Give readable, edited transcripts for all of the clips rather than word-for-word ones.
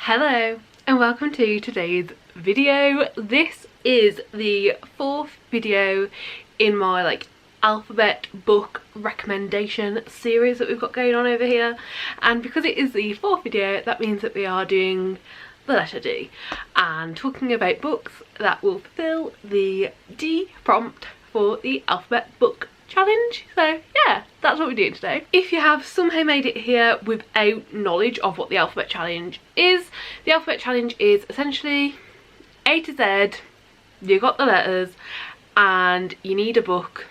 Hello and welcome to today's video. This is the fourth video in my alphabet book recommendation series that we've got going on over here, and because it is the fourth video, that means that we are doing the letter D and talking about books that will fulfill the D prompt for the alphabet book challenge. So yeah, that's what we're doing today. If you have somehow made it here without knowledge of what the alphabet challenge is, the alphabet challenge is essentially A to Z. You got the letters and you need a book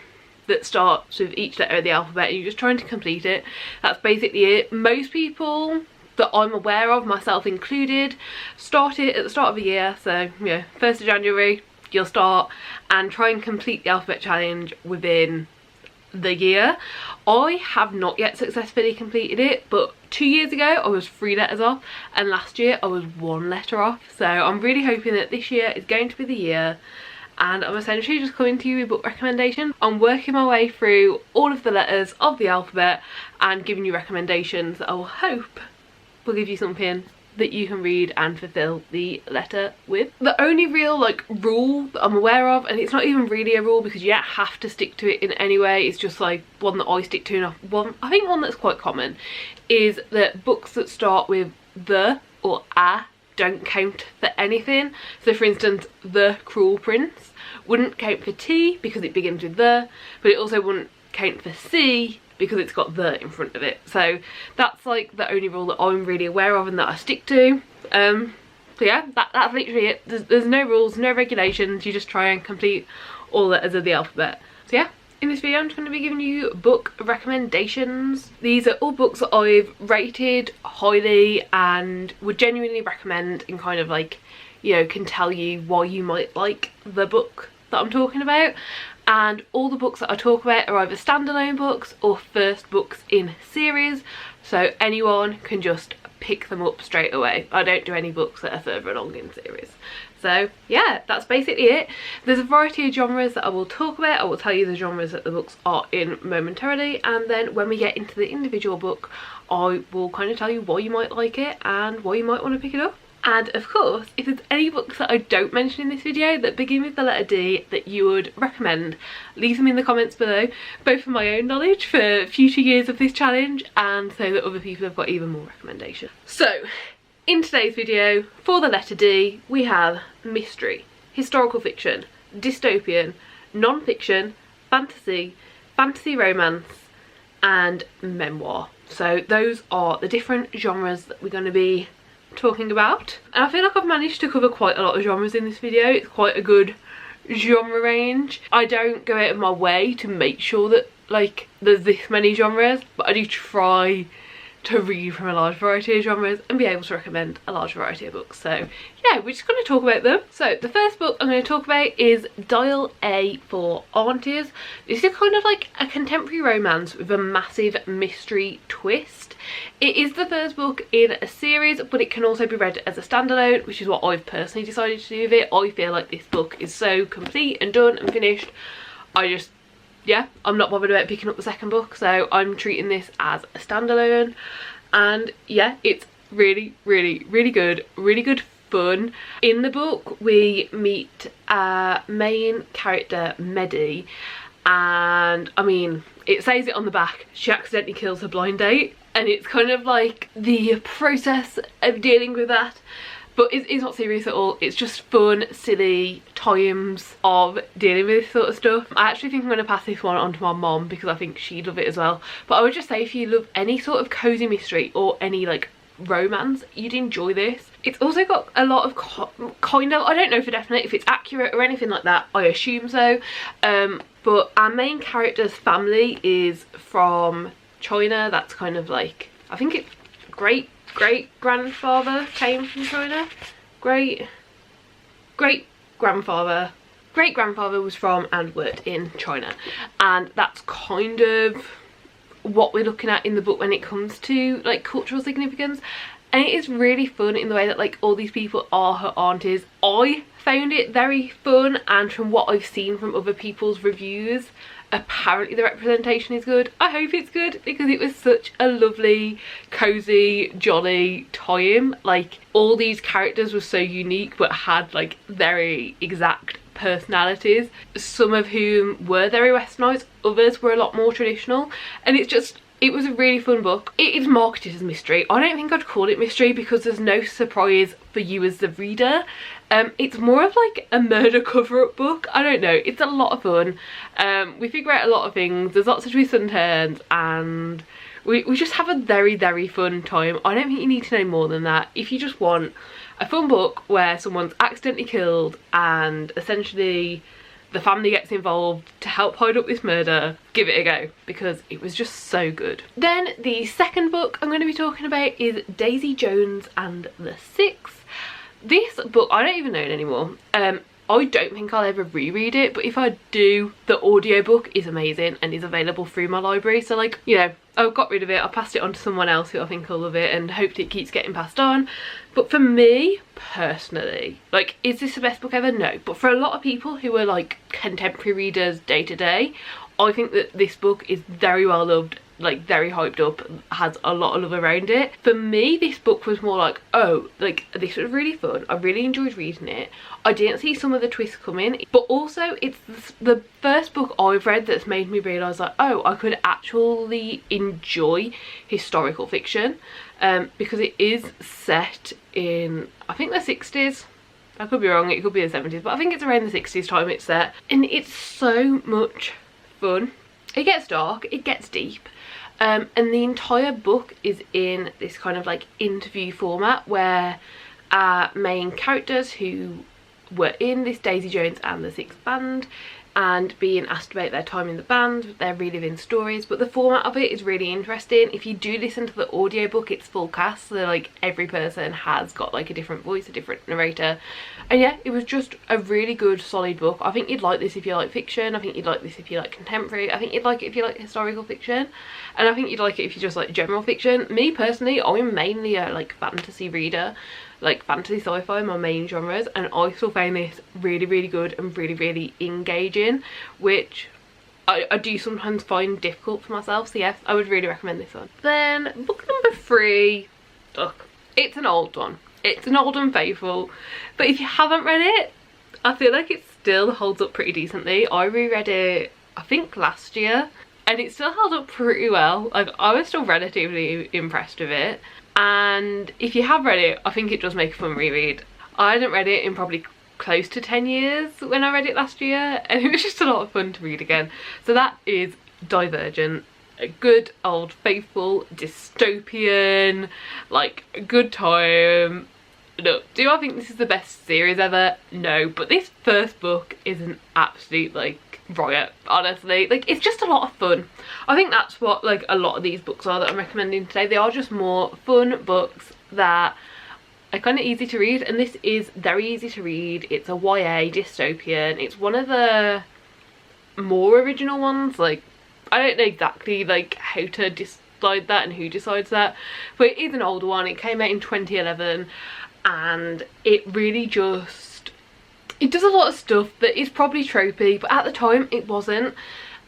that starts with each letter of the alphabet and you're just trying to complete it. That's basically it. Most people that I'm aware of, myself included, start it at the start of the year. So yeah, 1st of January you'll start and try and complete the alphabet challenge within the year. I have not yet successfully completed it, but 2 years ago I was 3 letters off and last year I was 1 letter off. So I'm really hoping that this year is going to be the year, and I'm essentially just coming to you with book recommendations. I'm working my way through all of the letters of the alphabet and giving you recommendations that I will hope will give you something that you can read and fulfill the letter with. The only real rule that I'm aware of, and it's not even really a rule because you don't have to stick to it in any way, it's just one that I stick to, and I think one that's quite common, is that books that start with the or a don't count for anything. So for instance, The Cruel Prince wouldn't count for T because it begins with the, but it also wouldn't count for C because it's got the in front of it. So that's the only rule that I'm really aware of and that I stick to. So yeah, that's literally it. There's no rules, no regulations, you just try and complete all letters of the alphabet. So yeah, in this video I'm just going to be giving you book recommendations. These are all books that I've rated highly and would genuinely recommend, and kind of can tell you why you might like the book that I'm talking about. And all the books that I talk about are either standalone books or first books in series, so anyone can just pick them up straight away. I don't do any books that are further along in series. So yeah, that's basically it. There's a variety of genres that I will talk about. I will tell you the genres that the books are in momentarily, and then when we get into the individual book I will kind of tell you why you might like it and why you might want to pick it up. And of course, if there's any books that I don't mention in this video that begin with the letter D that you would recommend, leave them in the comments below, both for my own knowledge for future years of this challenge and so that other people have got even more recommendations. So, in today's video, for the letter D, we have mystery, historical fiction, dystopian, non-fiction, fantasy, fantasy romance, and memoir. So those are the different genres that we're going to be talking about, and I feel like I've managed to cover quite a lot of genres in this video. It's quite a good genre range. I don't go out of my way to make sure that there's this many genres, but I do try to read from a large variety of genres and be able to recommend a large variety of books. So yeah, we're just going to talk about them. So the first book I'm going to talk about is Dial A for Aunties. This is kind of a contemporary romance with a massive mystery twist. It is the first book in a series, but it can also be read as a standalone, which is what I've personally decided to do with it. I feel like this book is so complete and done and finished, I'm not bothered about picking up the second book, so I'm treating this as a standalone. And yeah, it's really good fun. In the book we meet our main character Medi, and I mean, it says it on the back, she accidentally kills her blind date, and it's kind of the process of dealing with that. But it's not serious at all. It's just fun, silly times of dealing with this sort of stuff. I actually think I'm going to pass this one on to my mom because I think she'd love it as well. But I would just say if you love any sort of cozy mystery or any romance, you'd enjoy this. It's also got a lot of kind of, I don't know for definite if it's accurate or anything like that, I assume so. But our main character's family is from China. That's kind of I think it's great grandfather came from China. Great grandfather was from and worked in China, and that's kind of what we're looking at in the book when it comes to cultural significance. And it is really fun in the way that all these people are her aunties. I found it very fun, and from what I've seen from other people's reviews, apparently the representation is good. I hope it's good because it was such a lovely, cozy, jolly time. Like, all these characters were so unique but had like very exact personalities, some of whom were very westernised, others were a lot more traditional, and it was a really fun book. It is marketed as mystery. I don't think I'd call it mystery because there's no surprise for you as the reader. It's more of like a murder cover-up book. I don't know, it's a lot of fun. We figure out a lot of things, there's lots of twists and turns, and we just have a very, very fun time. I don't think you need to know more than that. If you just want a fun book where someone's accidentally killed and essentially the family gets involved to help hide up this murder, give it a go because it was just so good. Then the second book I'm going to be talking about is Daisy Jones and the Six. This book, I don't even own anymore. I don't think I'll ever reread it, but if I do, the audiobook is amazing and is available through my library. So like, you know, I got rid of it, I passed it on to someone else who I think will love it and hoped it keeps getting passed on. But for me, personally, like, is this the best book ever? No. But for a lot of people who are like contemporary readers day to day, I think that this book is very well loved, like very hyped up, has a lot of love around it. For me, this book was more like, oh, like this was really fun, I really enjoyed reading it, I didn't see some of the twists coming, but also it's the first book I've read that's made me realise like, oh, I could actually enjoy historical fiction, because it is set in, I think, the 60s. I could be wrong, it could be the 70s, but I think it's around the 60s time it's set, and it's so much fun. It gets dark, it gets deep, and the entire book is in this kind of like interview format where our main characters who were in this Daisy Jones and the Six band and being asked about their time in the band, they're reliving stories, but the format of it is really interesting. If you do listen to the audiobook, it's full cast, so like every person has got like a different voice, a different narrator, and yeah, it was just a really good solid book. I think you'd like this if you like fiction, I think you'd like this if you like contemporary, I think you'd like it if you like historical fiction, and I think you'd like it if you just like general fiction. Me personally, I'm mainly a like fantasy reader, like fantasy, sci-fi, my main genres, and I still found this really, really good and really, really engaging, which I do sometimes find difficult for myself, so yes, I would really recommend this one. Then book number 3, look, it's an old one, it's an old and faithful, but if you haven't read it, I feel like it still holds up pretty decently. I reread it, I think last year, and it still held up pretty well. Like, I was still relatively impressed with it. And if you have read it, I think it does make a fun reread. I hadn't read it in probably close to 10 years when I read it last year, and it was just a lot of fun to read again. So that is Divergent, a good old faithful dystopian, like, a good time. Look, do I think this is the best series ever? No, but this first book is an absolute like riot, honestly. Like, it's just a lot of fun. I think that's what like a lot of these books are that I'm recommending today. They are just more fun books that are kind of easy to read, and this is very easy to read. It's a YA dystopian. It's one of the more original ones. Like, I don't know exactly like how to decide that and who decides that, but it is an older one. It came out in 2011, and it really just, it does a lot of stuff that is probably tropey, but at the time it wasn't.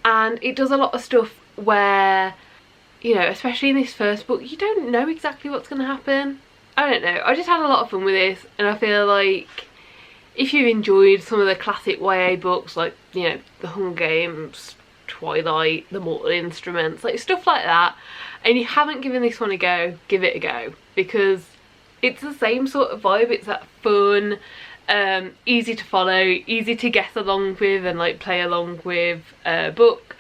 And it does a lot of stuff where, you know, especially in this first book, you don't know exactly what's going to happen. I don't know, I just had a lot of fun with this, and I feel like if you enjoyed some of the classic YA books, like, you know, The Hunger Games, Twilight, The Mortal Instruments, like stuff like that, and you haven't given this one a go, give it a go, because it's the same sort of vibe. It's that fun, easy to follow, easy to get along with and like play along with book.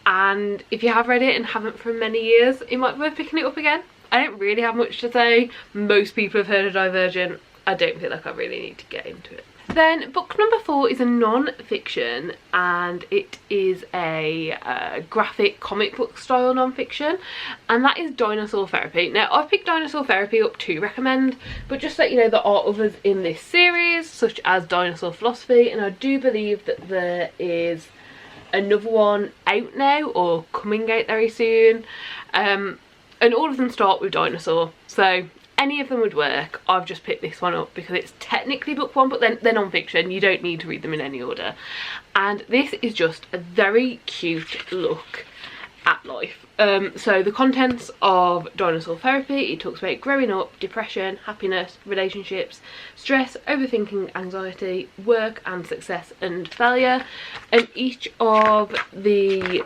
And if you have read it and haven't for many years, it might be worth picking it up again. I don't really have much to say. Most people have heard of Divergent. I don't feel like I really need to get into it. Then book number 4 is a non-fiction, and it is a graphic comic book style non-fiction, and that is Dinosaur Therapy. Now, I've picked Dinosaur Therapy up to recommend, but just to let you know, there are others in this series, such as Dinosaur Philosophy, and I do believe that there is another one out now or coming out very soon, and all of them start with dinosaur. So any of them would work. I've just picked this one up because it's technically book one, but then they're non-fiction. You don't need to read them in any order. And this is just a very cute look at life. So the contents of Dinosaur Therapy, it talks about growing up, depression, happiness, relationships, stress, overthinking, anxiety, work and success and failure. And each of the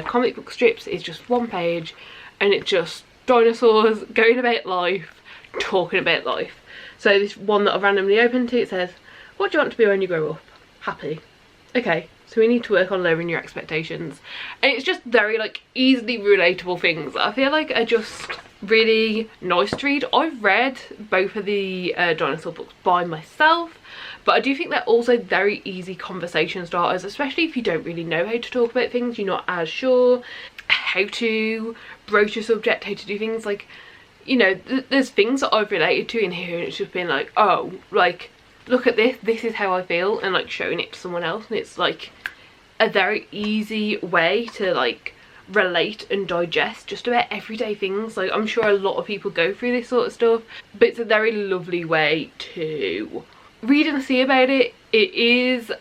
comic book strips is just one page, and it's just dinosaurs going about life, talking about life. So this one that I've randomly opened to, it says, what do you want to be when you grow up? Happy. Okay, so we need to work on lowering your expectations. And it's just very like easily relatable things that I feel like are just really nice to read. I've read both of the dinosaur books by myself, but I do think they're also very easy conversation starters, especially if you don't really know how to talk about things, you're not as sure how to broach a subject, how to do things. Like, you know, there's things that I've related to in here, and it's just been like, oh, like, look at this, this is how I feel, and like showing it to someone else. And it's like a very easy way to like relate and digest just about everyday things. Like, I'm sure a lot of people go through this sort of stuff, but it's a very lovely way to read and see about it. It is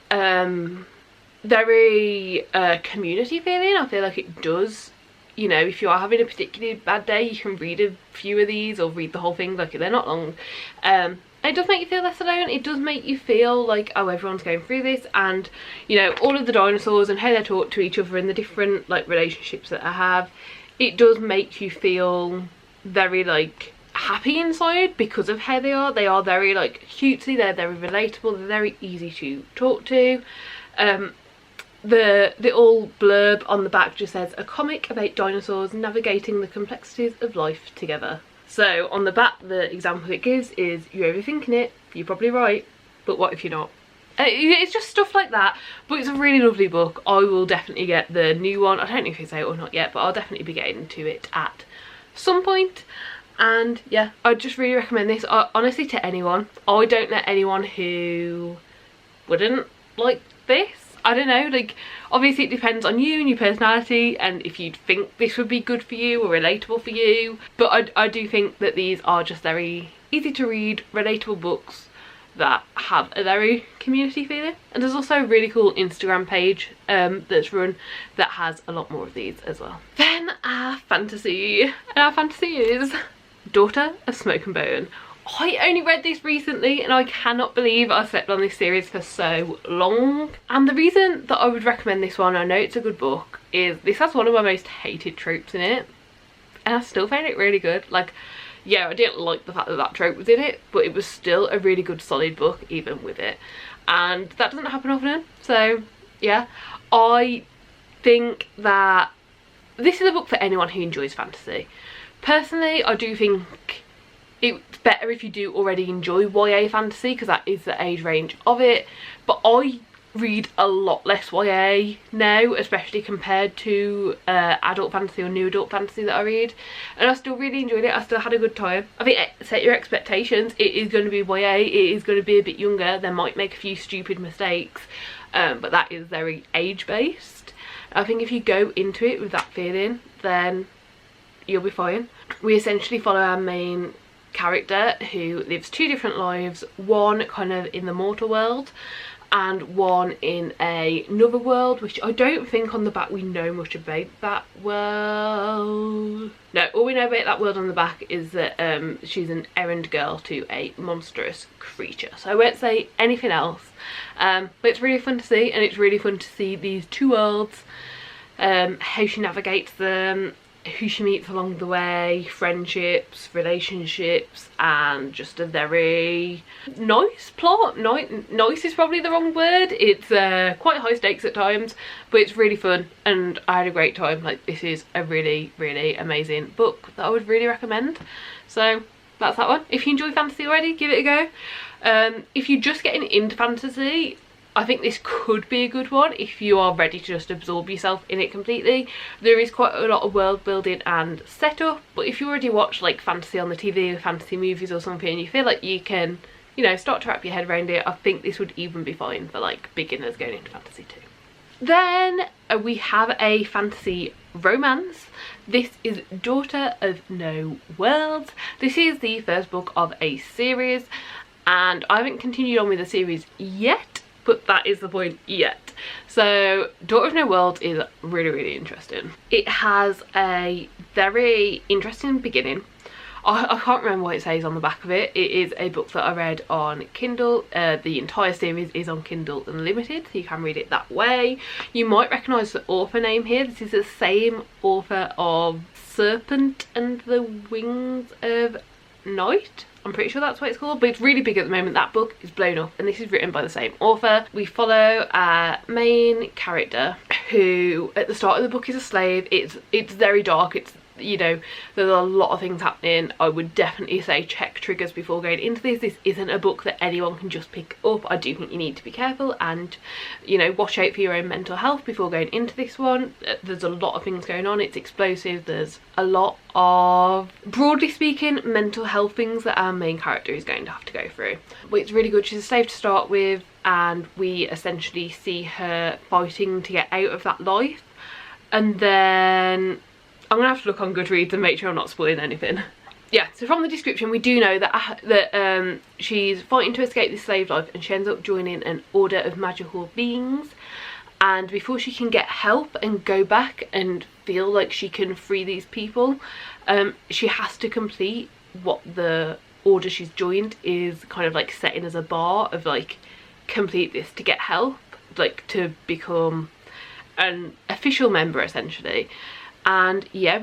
very community feeling. I feel like it does, you know, if you are having a particularly bad day, you can read a few of these or read the whole thing. Like, they're not long. It does make you feel less alone. It does make you feel like, oh, everyone's going through this, and you know, all of the dinosaurs and how they talk to each other and the different like relationships that I have, it does make you feel very like happy inside because of how they are. They are very like cutesy, they're very relatable, they're very easy to talk to. The little blurb on the back just says, a comic about dinosaurs navigating the complexities of life together. So on the back, the example it gives is, you're overthinking it, you're probably right, but what if you're not? It's just stuff like that, but it's a really lovely book. I will definitely get the new one. I don't know if it's out or not yet, but I'll definitely be getting to it at some point. And yeah, I just really recommend this, honestly, to anyone. I don't know anyone who wouldn't like this. I don't know, like, obviously it depends on you and your personality and if you'd think this would be good for you or relatable for you, but I do think that these are just very easy to read, relatable books that have a very community feeling. And there's also a really cool Instagram page that's run that has a lot more of these as well. Then our fantasy, and our fantasy is Daughter of Smoke and Bone. I only read this recently, and I cannot believe I slept on this series for so long. And the reason that I would recommend this one, I know it's a good book, is this has one of my most hated tropes in it, and I still found it really good. Like, yeah, I didn't like the fact that that trope was in it, but it was still a really good solid book even with it, and that doesn't happen often. So yeah, I think that this is a book for anyone who enjoys fantasy. Personally, I do think it's better if you do already enjoy YA fantasy, because that is the age range of it, but I read a lot less YA now, especially compared to adult fantasy or new adult fantasy that I read, and I still really enjoyed it. I still had a good time. I think set your expectations. It is going to be YA, it is going to be a bit younger, they might make a few stupid mistakes, but that is very age based. I think if you go into it with that feeling, then you'll be fine. We essentially follow our main character who lives two different lives, one kind of in the mortal world and one in another world, which I don't think on the back we know much about that world. No, all we know about that world on the back is that she's an errand girl to a monstrous creature, so I won't say anything else, but it's really fun to see, and it's really fun to see these two worlds, how she navigates them, who she meets along the way, friendships, relationships, and just a very nice plot. Nice is probably the wrong word. It's quite high stakes at times, but it's really fun and I had a great time. Like, this is a really, really amazing book that I would really recommend. So that's that one. If you enjoy fantasy already, give it a go. If you're just getting into fantasy, I think this could be a good one if you are ready to just absorb yourself in it completely. There is quite a lot of world building and setup, but if you already watch like fantasy on the TV or fantasy movies or something and you feel like you can, you know, start to wrap your head around it, I think this would even be fine for like beginners going into fantasy too. Then we have a fantasy romance. This is Daughter of No Worlds. This is the first book of a series, and I haven't continued on with the series yet, but that is the point, yet. So Daughter of No Worlds is really interesting. It has a very interesting beginning. I can't remember what it says on the back of it. It is a book that I read on Kindle. The entire series is on Kindle Unlimited, so you can read it that way. You might recognise the author name here. This is the same author of Serpent and the Wings of Night. I'm pretty sure that's what it's called, but it's really big at the moment. That book is blown up, and this is written by the same author. We follow a main character who at the start of the book is a slave. It's very dark. It's, you know, there's a lot of things happening. I would definitely say check triggers before going into this. This isn't a book that anyone can just pick up. I do think you need to be careful and, you know, watch out for your own mental health before going into this one. There's a lot of things going on. It's explosive. There's a lot of, broadly speaking, mental health things that our main character is going to have to go through. But it's really good. She's a slave to start with, and we essentially see her fighting to get out of that life. And then I'm gonna have to look on Goodreads and make sure I'm not spoiling anything. Yeah, so from the description we do know that she's fighting to escape this slave life, and she ends up joining an order of magical beings, and before she can get help and go back and feel like she can free these people, she has to complete what the order she's joined is kind of like setting as a bar of, like, complete this to get help, like to become an official member essentially. And yeah,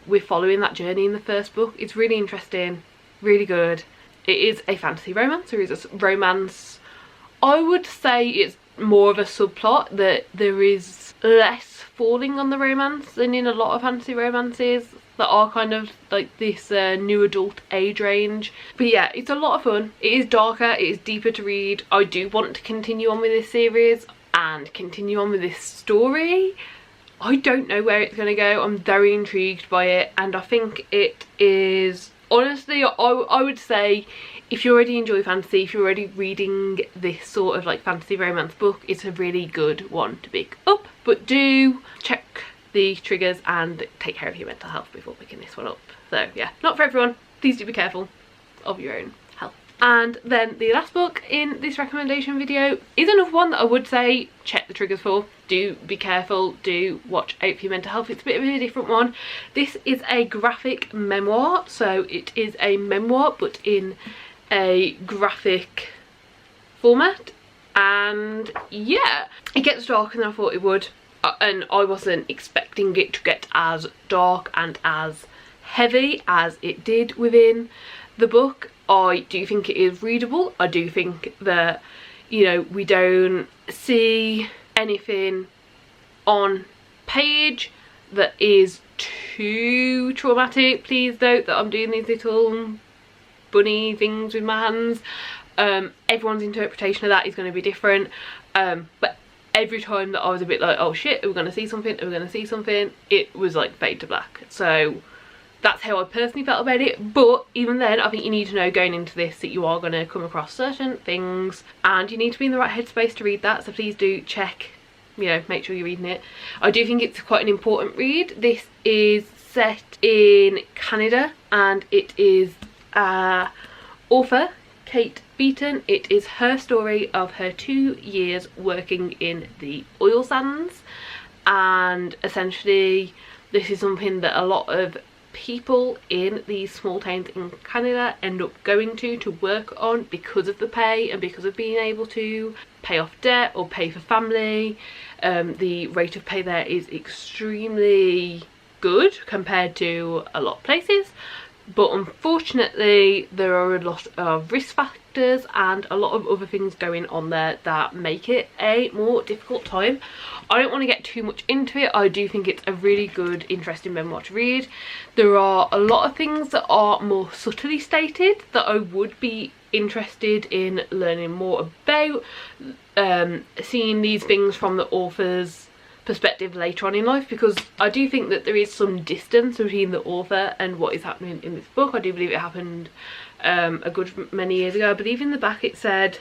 we're following that journey in the first book. It's really interesting, really good. It is a fantasy romance. There is a romance. I would say it's more of a subplot, that there is less falling on the romance than in a lot of fantasy romances that are kind of like this new adult age range. But yeah, it's a lot of fun. It is darker, it is deeper to read. I do want to continue on with this series and continue on with this story. I don't know where it's going to go. I'm very intrigued by it, and I think it is, honestly, I would say if you already enjoy fantasy, if you're already reading this sort of like fantasy romance book, it's a really good one to pick up. But do check the triggers and take care of your mental health before picking this one up. So yeah, not for everyone. Please do be careful of your own health. And then the last book in this recommendation video is another one that I would say check the triggers for. Do be careful, do watch out for your mental health. It's a bit of a different one. This is a graphic memoir, so it is a memoir but in a graphic format, and yeah, it gets darker than I thought it would, and I wasn't expecting it to get as dark and as heavy as it did within the book. I do think it is readable. I do think that, you know, we don't see anything on page that is too traumatic. Please note that I'm doing these little bunny things with my hands. Everyone's interpretation of that is going to be different, but every time that I was a bit like, oh shit, are we going to see something, are we going to see something, it was like fade to black. So that's how I personally felt about it. But even then, I think you need to know going into this that you are going to come across certain things, and you need to be in the right headspace to read that. So please do check, you know, make sure you're reading it. I do think it's quite an important read. This is set in Canada, and it is author Kate Beaton. It is her story of her 2 years working in the oil sands, and essentially this is something that a lot of people in these small towns in Canada end up going to work on because of the pay and because of being able to pay off debt or pay for family. The rate of pay there is extremely good compared to a lot of places, but unfortunately there are a lot of risk factors and a lot of other things going on there that make it a more difficult time. I don't want to get too much into it. I do think it's a really good, interesting memoir to read. There are a lot of things that are more subtly stated that I would be interested in learning more about, seeing these things from the author's perspective later on in life, because I do think that there is some distance between the author and what is happening in this book. I do believe it happened a good many years ago. I believe in the back it said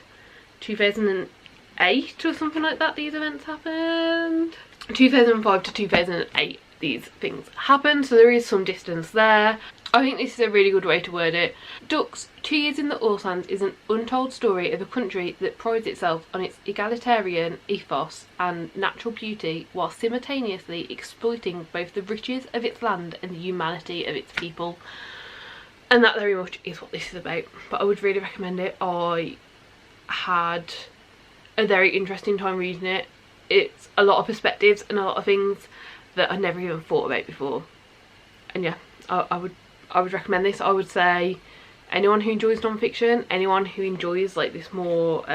2008 2008 or something like that these events happened. 2005 to 2008 these things happened, so there is some distance there. I think this is a really good way to word it. Ducks, 2 Years in the Oil Sands is an untold story of a country that prides itself on its egalitarian ethos and natural beauty while simultaneously exploiting both the riches of its land and the humanity of its people. And that very much is what this is about. But I would really recommend it. I had a very interesting time reading it. It's a lot of perspectives and a lot of things that I never even thought about before. And yeah, I would recommend this. I would say anyone who enjoys non-fiction, anyone who enjoys like this more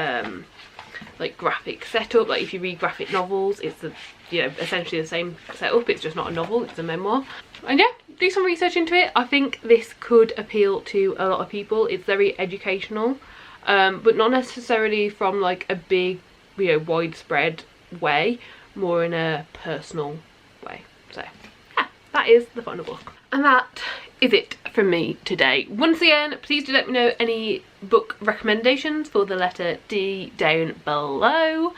like graphic setup, like if you read graphic novels, it's the, you know, essentially the same setup, it's just not a novel, it's a memoir. And yeah, do some research into it. I think this could appeal to a lot of people. It's very educational, but not necessarily from like a big, you know, widespread way, more in a personal way. So yeah, that is the final book. And that is it from me today. Once again, please do let me know any book recommendations for the letter D down below.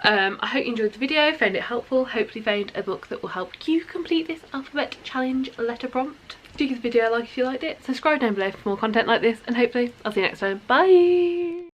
I hope you enjoyed the video, found it helpful, hopefully found a book that will help you complete this alphabet challenge letter prompt. Do give the video a like if you liked it, subscribe down below for more content like this, and hopefully I'll see you next time. Bye!